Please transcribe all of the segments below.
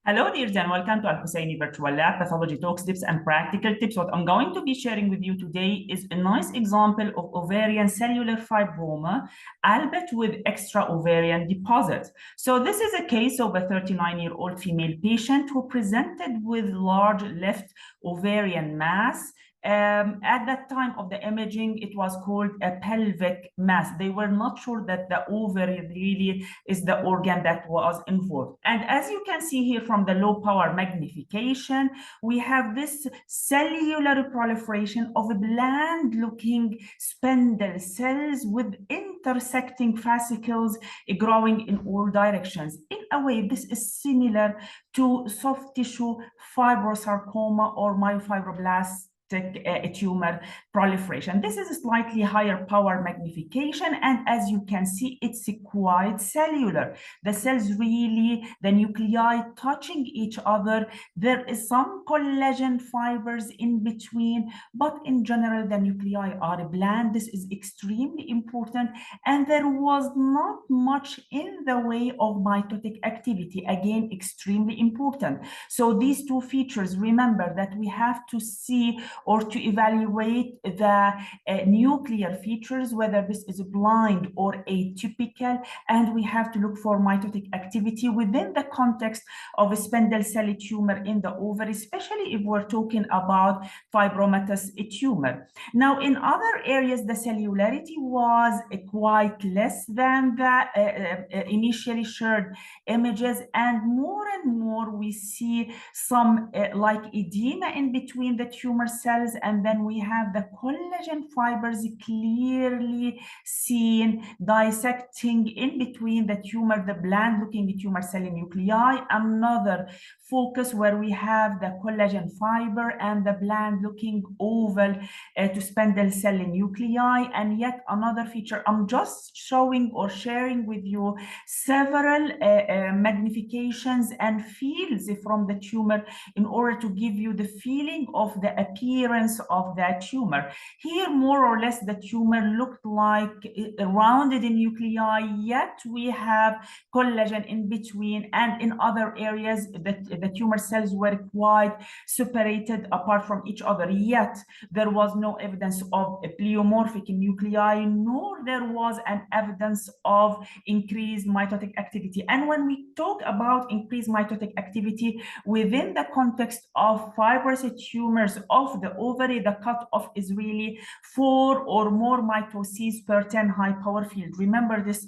Hello, dears, and welcome to Al-Hussaini Virtual Lab Pathology Talks, Tips, and Practical Tips. What I'm going to be sharing with you today is a nice example of ovarian cellular fibroma, albeit with extra-ovarian deposit. So this is a case of a 39-year-old female patient who presented with large left ovarian mass. At that time of the imaging, it was called a pelvic mass. They were not sure that the ovary really is the organ that was involved. And as you can see here from the low power magnification, we have this cellular proliferation of bland looking spindle cells with intersecting fascicles growing in all directions. In a way, this is similar to soft tissue fibrosarcoma or myofibroblastic tumor proliferation. This is a slightly higher power magnification, and as you can see, it's quite cellular. The cells really, the nuclei touching each other. There is some collagen fibers in between, but in general, the nuclei are bland. This is extremely important, and there was not much in the way of mitotic activity. Again, extremely important. So these two features, remember that we have to see or to evaluate the nuclear features, whether this is blind or atypical, and we have to look for mitotic activity within the context of a spindle cell tumor in the ovary, especially if we're talking about fibromatous tumor. Now, in other areas, the cellularity was quite less than the initially shared images, and more we see some like edema in between the tumor cells, and then we have the collagen fibers clearly seen dissecting in between the tumor, the bland looking tumor cell nuclei. Another focus where we have the collagen fiber and the bland looking oval to spindle cell nuclei. And yet another feature, I'm just showing or sharing with you several magnifications and fields from the tumor in order to give you the feeling of the appearance of that tumor. Here, more or less, the tumor looked like rounded in nuclei, yet we have collagen in between, and in other areas, the tumor cells were quite separated apart from each other, yet there was no evidence of a pleomorphic nuclei, nor there was an evidence of increased mitotic activity. And when we talk about increased mitotic activity within the context of fibrous tumors of the ovary, the cutoff is really 4 or more mitoses per 10 high power field. Remember this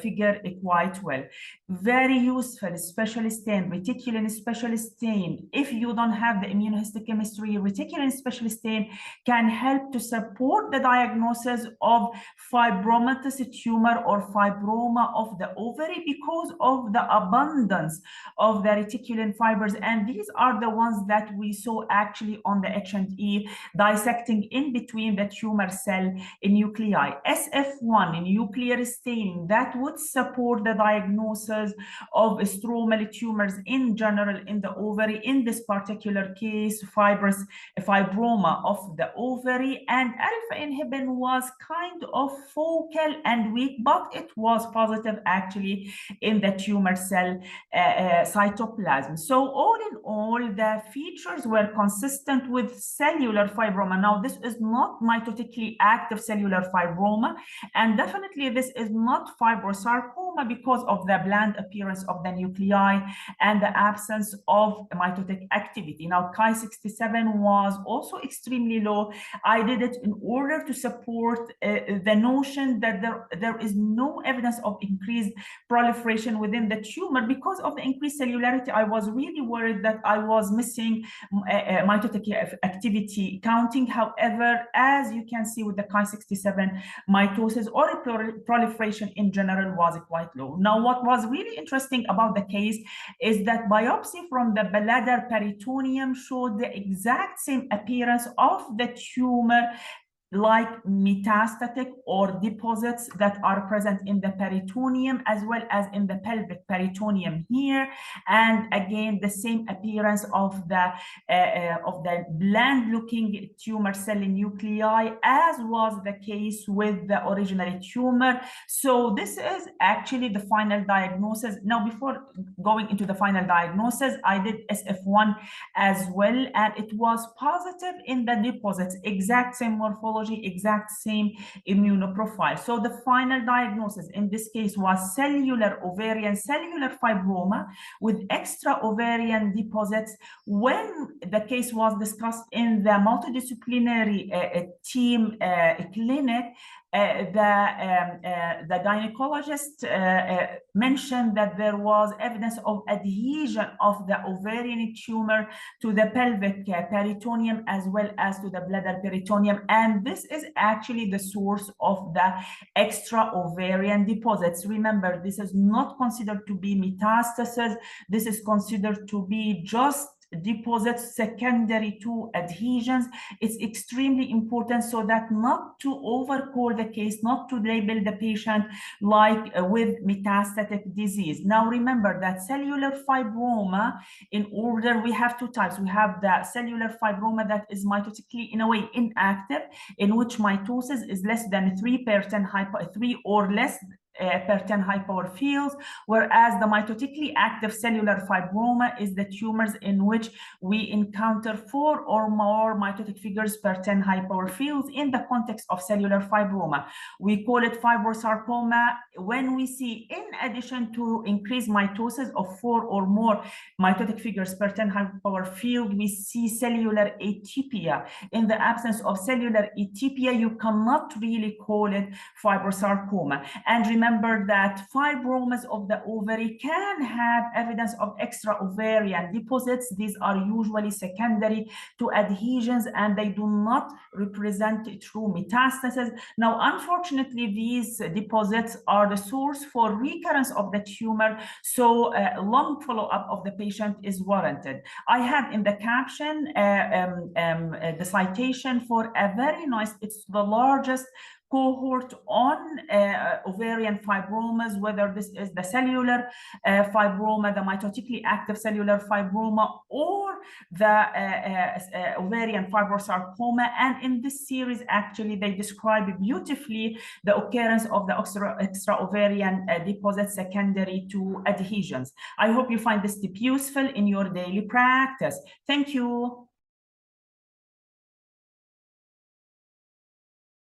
figure quite well. Very useful special stain, reticulin special stain. If you don't have the immunohistochemistry, reticulin special stain can help to support the diagnosis of fibromatous tumor or fibroma of the ovary because of the abundance of the reticulin fibers, and these are the ones that we saw actually on the H&E dissecting in between the tumor cell nuclei. SF1 nuclear staining that would support the diagnosis of stromal tumors in general in the ovary. In this particular case, fibroma of the ovary, and alpha inhibin was kind of focal and weak, but it was positive actually in the tumor cell cytoplasm. So all in all, the features were consistent with cellular fibroma. Now, this is not mitotically active cellular fibroma, and definitely this is not fibrosarcoma because of the bland appearance of the nuclei and the absence of mitotic activity. Now, Ki-67 was also extremely low. I did it in order to support the notion that there is no evidence of increased proliferation within the tumor. Because of the increased cellularity, I was really worried that I was missing mitotic activity counting. However, as you can see with the Ki-67, mitosis or proliferation in general was quite low. Now, what was really interesting about the case is that biopsy from the bladder peritoneum showed the exact same appearance of the tumor like metastatic or deposits that are present in the peritoneum as well as in the pelvic peritoneum here. And again, the same appearance of the bland-looking tumor cell nuclei, as was the case with the original tumor. So this is actually the final diagnosis. Now, before going into the final diagnosis, I did SF1 as well, and it was positive in the deposits, exact same morphology, exact same immunoprofile. So the final diagnosis in this case was cellular ovarian cellular fibroma with extra-ovarian deposits. When the case was discussed in the multidisciplinary team clinic, the gynecologist mentioned that there was evidence of adhesion of the ovarian tumor to the pelvic peritoneum as well as to the bladder peritoneum, and this is actually the source of the extra-ovarian deposits. Remember, this is not considered to be metastasis. This is considered to be just deposits secondary to adhesions. It's extremely important so that not to overcall the case, not to label the patient like with metastatic disease. Now remember that cellular fibroma, in order, we have two types. We have the cellular fibroma that is mitotically in a way inactive, in which mitosis is less than 3 per 10 3 or less per 10 high power fields, whereas the mitotically active cellular fibroma is the tumors in which we encounter 4 or more mitotic figures per 10 high power fields in the context of cellular fibroma. We call it fibrosarcoma when we see, in addition to increased mitosis of 4 or more mitotic figures per 10 high power field, we see cellular atypia. In the absence of cellular atypia, you cannot really call it fibrosarcoma. And remember that fibromas of the ovary can have evidence of extra-ovarian deposits. These are usually secondary to adhesions and they do not represent true metastasis. Now, unfortunately, these deposits are the source for recurrence of the tumor, so long follow-up of the patient is warranted. I have in the caption the citation for a very nice, it's the largest cohort on ovarian fibromas, whether this is the cellular fibroma, the mitotically active cellular fibroma, or the ovarian fibrosarcoma. And in this series, actually, they describe beautifully the occurrence of the extra-ovarian deposits secondary to adhesions. I hope you find this tip useful in your daily practice. Thank you.